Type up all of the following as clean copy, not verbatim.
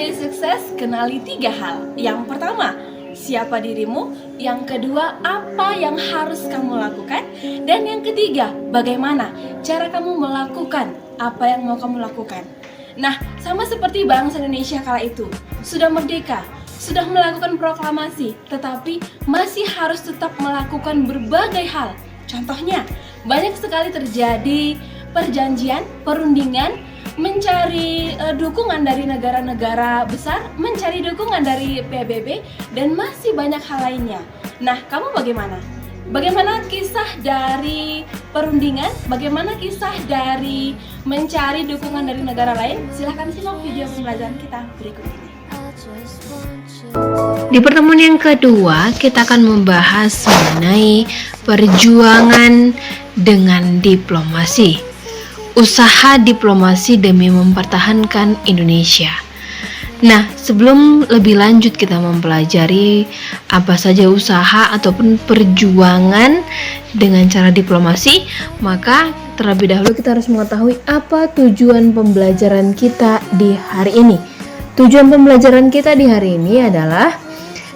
menjadi sukses, kenali 3 hal. Yang pertama, siapa dirimu. Yang kedua, apa yang harus kamu lakukan. Dan yang ketiga, bagaimana cara kamu melakukan apa yang mau kamu lakukan. Nah, sama seperti bangsa Indonesia kala itu, sudah merdeka, sudah melakukan proklamasi, tetapi masih harus tetap melakukan berbagai hal. Contohnya, banyak sekali terjadi perjanjian, perundingan, mencari dukungan dari negara-negara besar, mencari dukungan dari PBB, dan masih banyak hal lainnya. Nah, kamu bagaimana? Bagaimana kisah dari perundingan? Bagaimana kisah dari mencari dukungan dari negara lain? Silahkan simak video pembelajaran kita berikut ini. Di pertemuan yang kedua, kita akan membahas mengenai perjuangan dengan diplomasi. Usaha diplomasi demi mempertahankan Indonesia. Nah, sebelum lebih lanjut kita mempelajari apa saja usaha ataupun perjuangan dengan cara diplomasi, maka terlebih dahulu kita harus mengetahui apa tujuan pembelajaran kita di hari ini. Tujuan pembelajaran kita di hari ini adalah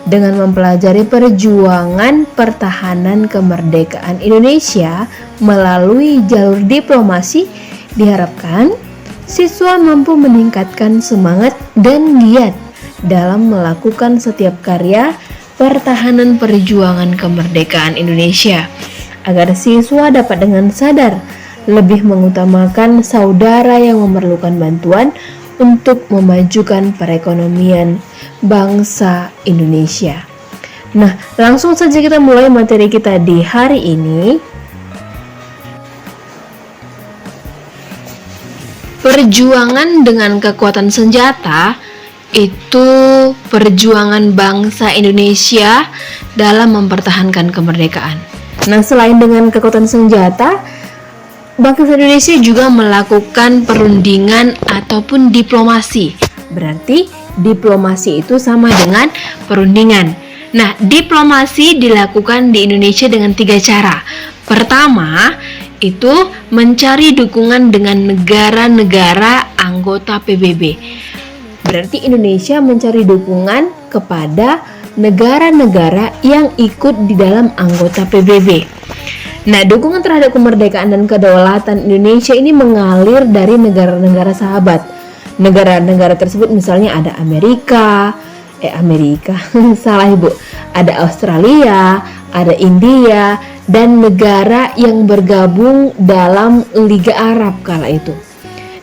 dengan mempelajari perjuangan pertahanan kemerdekaan Indonesia melalui jalur diplomasi, diharapkan siswa mampu meningkatkan semangat dan giat dalam melakukan setiap karya pertahanan perjuangan kemerdekaan Indonesia, agar siswa dapat dengan sadar lebih mengutamakan saudara yang memerlukan bantuan untuk memajukan perekonomian bangsa Indonesia. Nah, langsung saja kita mulai materi kita di hari ini. Perjuangan dengan kekuatan senjata itu perjuangan bangsa Indonesia dalam mempertahankan kemerdekaan. Nah, selain dengan kekuatan senjata, bangsa Indonesia juga melakukan perundingan ataupun diplomasi. Berarti diplomasi itu sama dengan perundingan. Nah, diplomasi dilakukan di Indonesia dengan 3 cara. Pertama, itu mencari dukungan dengan negara-negara anggota PBB. Berarti Indonesia mencari dukungan kepada negara-negara yang ikut di dalam anggota PBB. Nah, dukungan terhadap kemerdekaan dan kedaulatan Indonesia ini mengalir dari negara-negara sahabat. Negara-negara tersebut misalnya ada Amerika, salah ibu, ada Australia, ada India, dan negara yang bergabung dalam Liga Arab kala itu.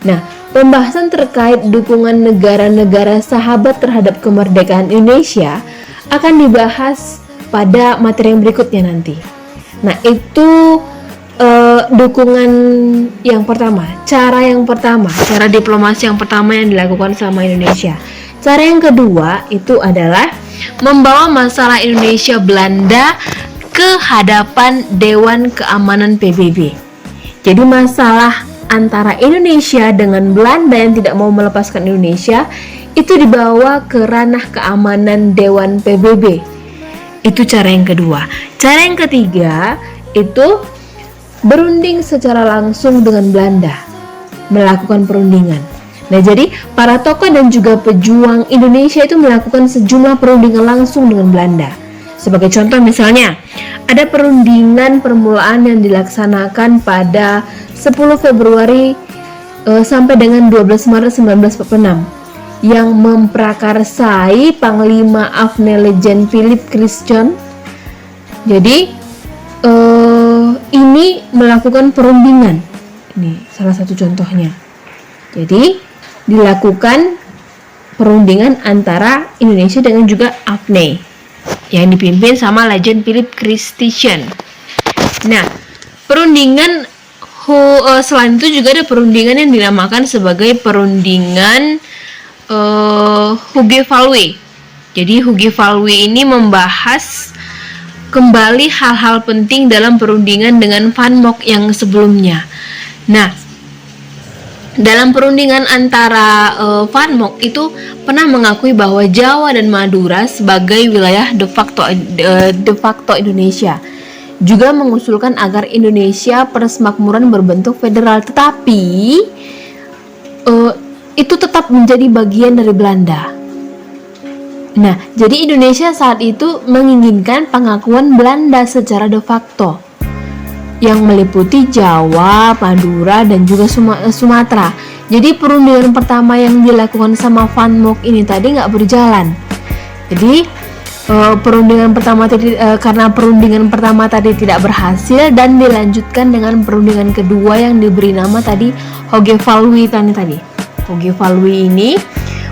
Nah, pembahasan terkait dukungan negara-negara sahabat terhadap kemerdekaan Indonesia akan dibahas pada materi yang berikutnya nanti. Nah, itu dukungan yang pertama, cara diplomasi yang pertama yang dilakukan sama Indonesia. Cara yang kedua itu adalah membawa masalah Indonesia Belanda ke hadapan Dewan Keamanan PBB. Jadi masalah antara Indonesia dengan Belanda yang tidak mau melepaskan Indonesia itu dibawa ke ranah keamanan Dewan PBB. Itu cara yang kedua. Cara yang ketiga itu berunding secara langsung dengan Belanda, melakukan perundingan. Nah, jadi para tokoh dan juga pejuang Indonesia itu melakukan sejumlah perundingan langsung dengan Belanda. Sebagai contoh misalnya, ada perundingan permulaan yang dilaksanakan pada 10 Februari sampai dengan 12 Maret 1946 yang memprakarsai Panglima Afne Lejen Philip Christian. Jadi ini melakukan perundingan. Ini salah satu contohnya. Jadi dilakukan perundingan antara Indonesia dengan juga Afne yang dipimpin sama Lejen Philip Christian. Nah, perundingan selain itu juga ada perundingan yang dinamakan sebagai perundingan Houge-Value. Jadi Houge-Value ini membahas kembali hal-hal penting dalam perundingan dengan Van Mock yang sebelumnya. Nah, dalam perundingan antara Van Mock itu pernah mengakui bahwa Jawa dan Madura sebagai wilayah de facto Indonesia. Juga mengusulkan agar Indonesia persemakmuran berbentuk federal, tetapi itu tetap menjadi bagian dari Belanda. Nah, jadi Indonesia saat itu menginginkan pengakuan Belanda secara de facto yang meliputi Jawa, Madura, dan juga Sumatera. Jadi perundingan pertama yang dilakukan sama Van Mock ini tadi nggak berjalan. Jadi karena perundingan pertama tadi tidak berhasil dan dilanjutkan dengan perundingan kedua yang diberi nama tadi Hogewalui tadi. Hogewalui ini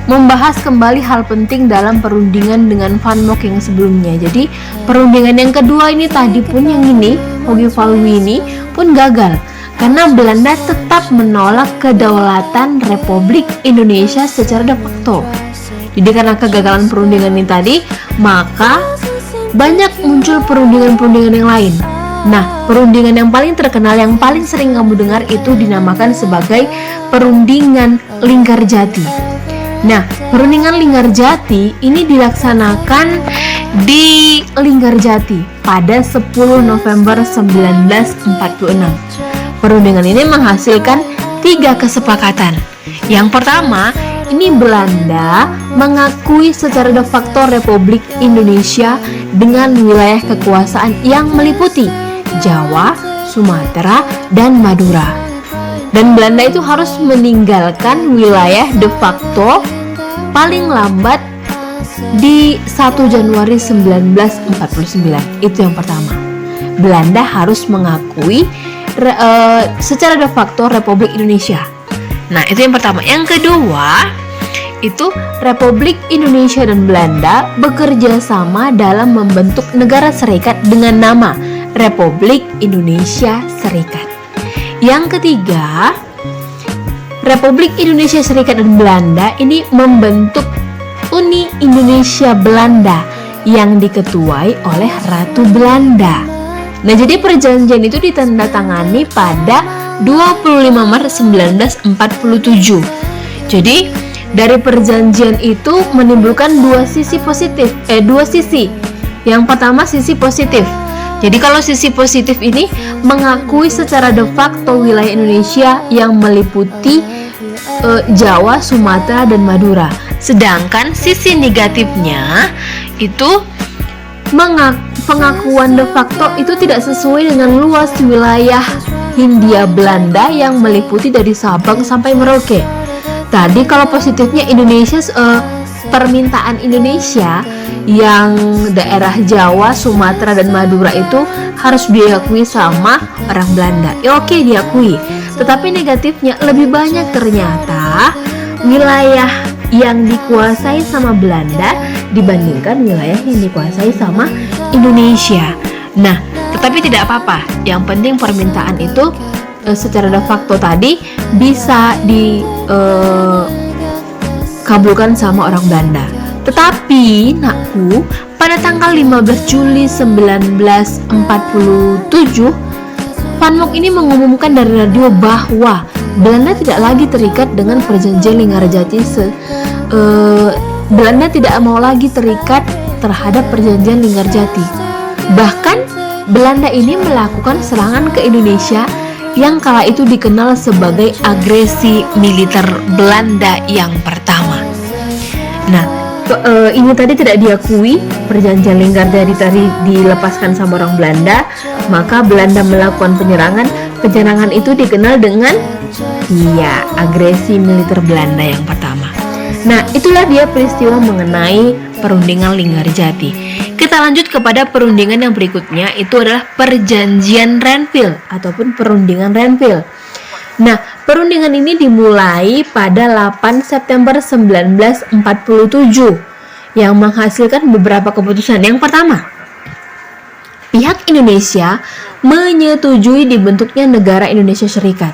membahas kembali hal penting dalam perundingan dengan Van Mock yang sebelumnya. Jadi perundingan yang kedua ini tadi pun yang ini Hogewalui ini pun gagal karena Belanda tetap menolak kedaulatan Republik Indonesia secara de facto. Jadi karena kegagalan perundingan ini tadi, maka banyak muncul perundingan-perundingan yang lain. Nah, perundingan yang paling terkenal, yang paling sering kamu dengar itu dinamakan sebagai perundingan Linggarjati. Nah, perundingan Linggarjati ini dilaksanakan di Linggarjati pada 10 November 1946. Perundingan ini menghasilkan 3 kesepakatan. Yang pertama, ini Belanda mengakui secara de facto Republik Indonesia dengan wilayah kekuasaan yang meliputi Jawa, Sumatera, dan Madura. Dan Belanda itu harus meninggalkan wilayah de facto paling lambat di 1 Januari 1949. Itu yang pertama. Belanda harus mengakui secara de facto Republik Indonesia. Nah, itu yang pertama. Yang kedua, itu Republik Indonesia dan Belanda bekerja sama dalam membentuk negara serikat dengan nama Republik Indonesia Serikat. Yang ketiga, Republik Indonesia Serikat dan Belanda ini membentuk Uni Indonesia Belanda yang diketuai oleh Ratu Belanda. Nah, jadi perjanjian itu ditandatangani pada 25 Maret 1947. Jadi dari perjanjian itu menimbulkan dua sisi. Yang pertama sisi positif. Jadi kalau sisi positif ini mengakui secara de facto wilayah Indonesia yang meliputi Jawa, Sumatera, dan Madura. Sedangkan sisi negatifnya itu pengakuan de facto itu tidak sesuai dengan luas wilayah Hindia Belanda yang meliputi dari Sabang sampai Merauke. Tadi kalau positifnya Indonesia, permintaan Indonesia yang daerah Jawa, Sumatera, dan Madura itu harus diakui sama orang Belanda. Ya oke, diakui. Tetapi negatifnya lebih banyak ternyata wilayah yang dikuasai sama Belanda dibandingkan wilayah yang dikuasai sama Indonesia. Nah, tetapi tidak apa-apa. Yang penting permintaan itu secara de facto tadi bisa dikabulkan sama orang Belanda. Tetapi, nakku, pada tanggal 15 Juli 1947, Van Mock ini mengumumkan dari radio bahwa Belanda tidak lagi terikat dengan perjanjian Linggarjati. Belanda tidak mau lagi terikat terhadap perjanjian Linggarjati. Bahkan Belanda ini melakukan serangan ke Indonesia yang kala itu dikenal sebagai agresi militer Belanda yang pertama. Nah, ini tadi tidak diakui, perjanjian Linggarjati tadi dilepaskan sama orang Belanda, maka Belanda melakukan penyerangan. Penyerangan itu dikenal dengan agresi militer Belanda yang pertama. Nah, itulah dia peristiwa mengenai perundingan Linggarjati. Kita lanjut kepada perundingan yang berikutnya, itu adalah perjanjian Renville ataupun perundingan Renville. Nah, perundingan ini dimulai pada 8 September 1947 yang menghasilkan beberapa keputusan. Yang pertama, pihak Indonesia menyetujui dibentuknya negara Indonesia Serikat.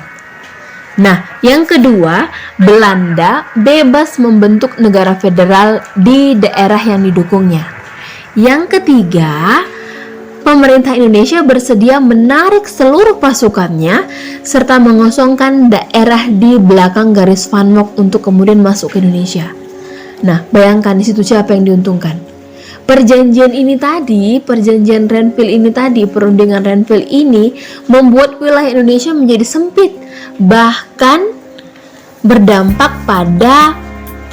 Nah, yang kedua, Belanda bebas membentuk negara federal di daerah yang didukungnya. Yang ketiga, pemerintah Indonesia bersedia menarik seluruh pasukannya serta mengosongkan daerah di belakang garis Van Mock untuk kemudian masuk ke Indonesia. Nah, bayangkan di situ siapa yang diuntungkan. Perjanjian Renville ini tadi, perundingan Renville ini membuat wilayah Indonesia menjadi sempit, bahkan berdampak pada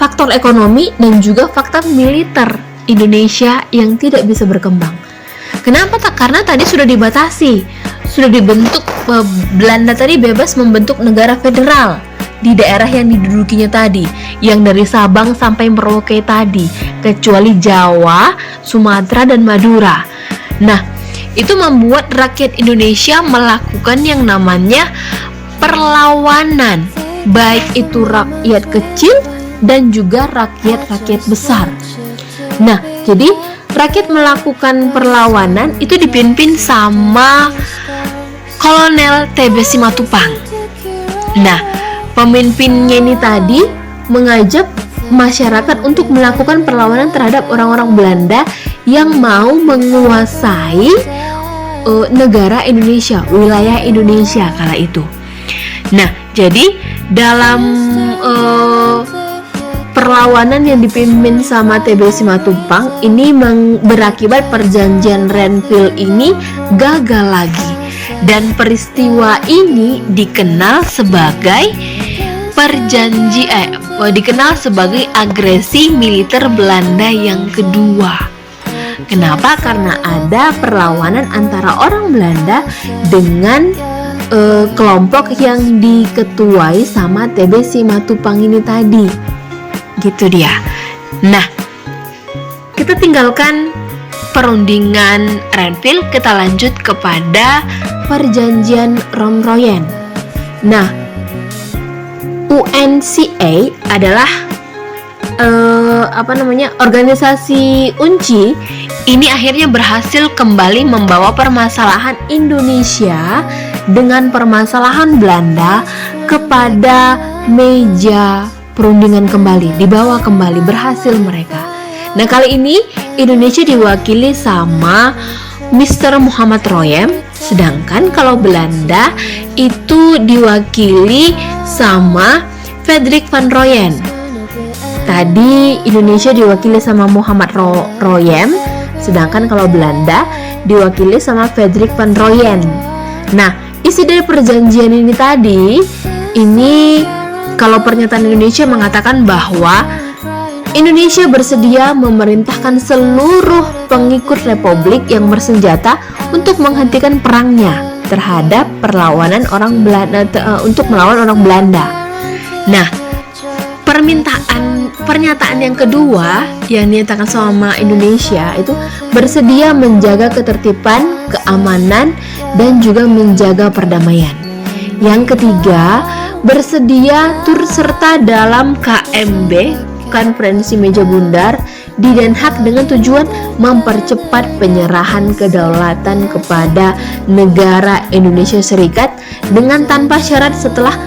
faktor ekonomi dan juga faktor militer Indonesia yang tidak bisa berkembang. Kenapa tak? Karena tadi sudah dibatasi, sudah dibentuk, Belanda tadi bebas membentuk negara federal di daerah yang didudukinya tadi, yang dari Sabang sampai Merauke tadi, kecuali Jawa, Sumatera, dan Madura. Nah, itu membuat rakyat Indonesia melakukan yang namanya perlawanan, baik itu rakyat kecil dan juga rakyat-rakyat besar. Nah, jadi rakyat melakukan perlawanan itu dipimpin sama Kolonel TB Simatupang. Nah, pemimpinnya ini tadi mengajak masyarakat untuk melakukan perlawanan terhadap orang-orang Belanda yang mau menguasai negara Indonesia, wilayah Indonesia kala itu. Nah, jadi dalam perlawanan yang dipimpin sama TB Simatupang ini berakibat perjanjian Renville ini gagal lagi, dan peristiwa ini dikenal sebagai dikenal sebagai agresi militer Belanda yang kedua. Kenapa? Karena ada perlawanan antara orang Belanda dengan kelompok yang diketuai sama TB Simatupang ini tadi. Gitu dia. Nah, kita tinggalkan perundingan Renville, kita lanjut kepada perjanjian Romroyen. Nah, UNCA adalah organisasi UNCI ini akhirnya berhasil kembali membawa permasalahan Indonesia dengan permasalahan Belanda kepada meja perundingan kembali, dibawa kembali, berhasil mereka. Nah, kali ini Indonesia diwakili sama Mr. Muhammad Royem, sedangkan kalau Belanda itu diwakili sama Frederik van Royen. Tadi Indonesia diwakili sama Muhammad Royem, sedangkan kalau Belanda diwakili sama Frederik van Royen. Nah, isi dari perjanjian ini tadi, ini kalau pernyataan Indonesia mengatakan bahwa Indonesia bersedia memerintahkan seluruh pengikut republik yang bersenjata untuk menghentikan perangnya terhadap perlawanan orang Belanda, untuk melawan orang Belanda. Nah, pernyataan yang kedua yang dinyatakan sama Indonesia itu bersedia menjaga ketertiban, keamanan, dan juga menjaga perdamaian. Yang ketiga, bersedia turut serta dalam KMB, Konferensi Meja Bundar di Den Haag dengan tujuan mempercepat penyerahan kedaulatan kepada negara Indonesia Serikat dengan tanpa syarat setelah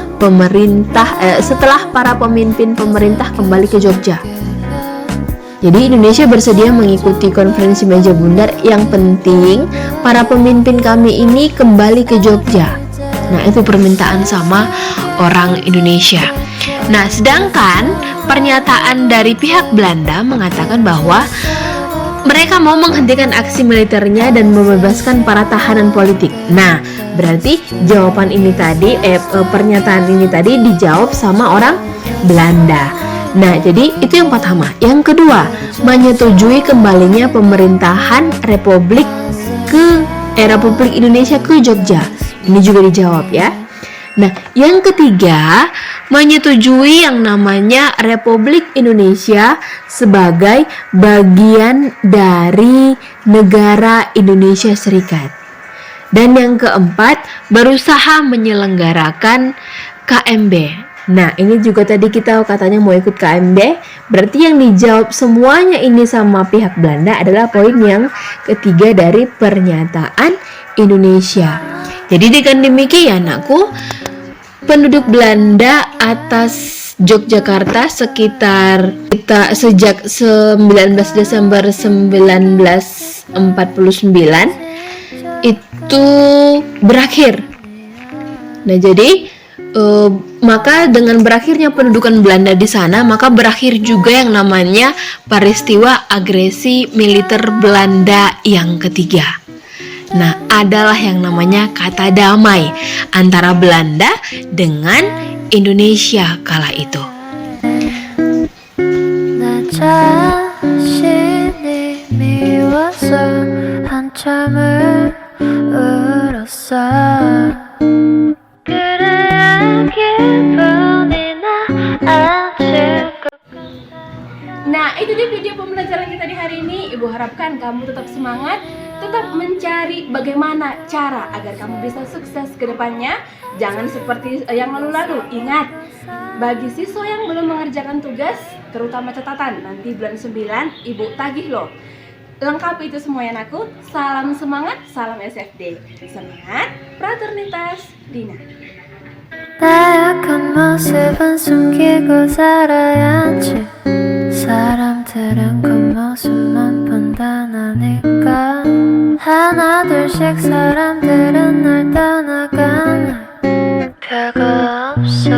para pemimpin pemerintah kembali ke Jogja. Jadi Indonesia bersedia mengikuti konferensi meja bundar, yang penting para pemimpin kami ini kembali ke Jogja. Nah, itu permintaan sama orang Indonesia. Nah, sedangkan pernyataan dari pihak Belanda mengatakan bahwa mereka mau menghentikan aksi militernya dan membebaskan para tahanan politik. Nah, berarti jawaban ini tadi, pernyataan ini tadi dijawab sama orang Belanda. Nah, jadi itu yang pertama. Yang kedua, menyetujui kembalinya pemerintahan Republik Indonesia ke Jogja. Ini juga dijawab ya. Nah, yang ketiga, menyetujui yang namanya Republik Indonesia sebagai bagian dari negara Indonesia Serikat. Dan yang keempat, berusaha menyelenggarakan KMB. Nah, ini juga tadi kita katanya mau ikut KMB. Berarti yang dijawab semuanya ini sama pihak Belanda adalah poin yang ketiga dari pernyataan Indonesia. Jadi dengan demikian aku, penduduk Belanda atas Yogyakarta sejak 19 Desember 1949 itu berakhir. Nah, jadi maka dengan berakhirnya pendudukan Belanda di sana, maka berakhir juga yang namanya peristiwa agresi militer Belanda yang ketiga. Nah, adalah yang namanya kata damai antara Belanda dengan Indonesia kala itu. 자신이 미워서 한참을 울었어. 그래야 기분이 나아질 것. Nah, itu dia video pembelajaran kita di hari ini. Ibu harapkan kamu tetap semangat, tetap mencari bagaimana cara agar kamu bisa sukses ke depannya. Jangan seperti yang lalu-lalu. Ingat, bagi siswa yang belum mengerjakan tugas, terutama catatan, nanti bulan 9 Ibu tagih loh. Lengkapi itu semua ya anakku. Salam semangat, salam SFD. Semangat, fraternitas, Dina. 나약한 모습은 숨기고 살아야지. 사람들은 겉모습만 판단하니까 하나 둘씩 사람들은 날 떠나가네. 별거 없어.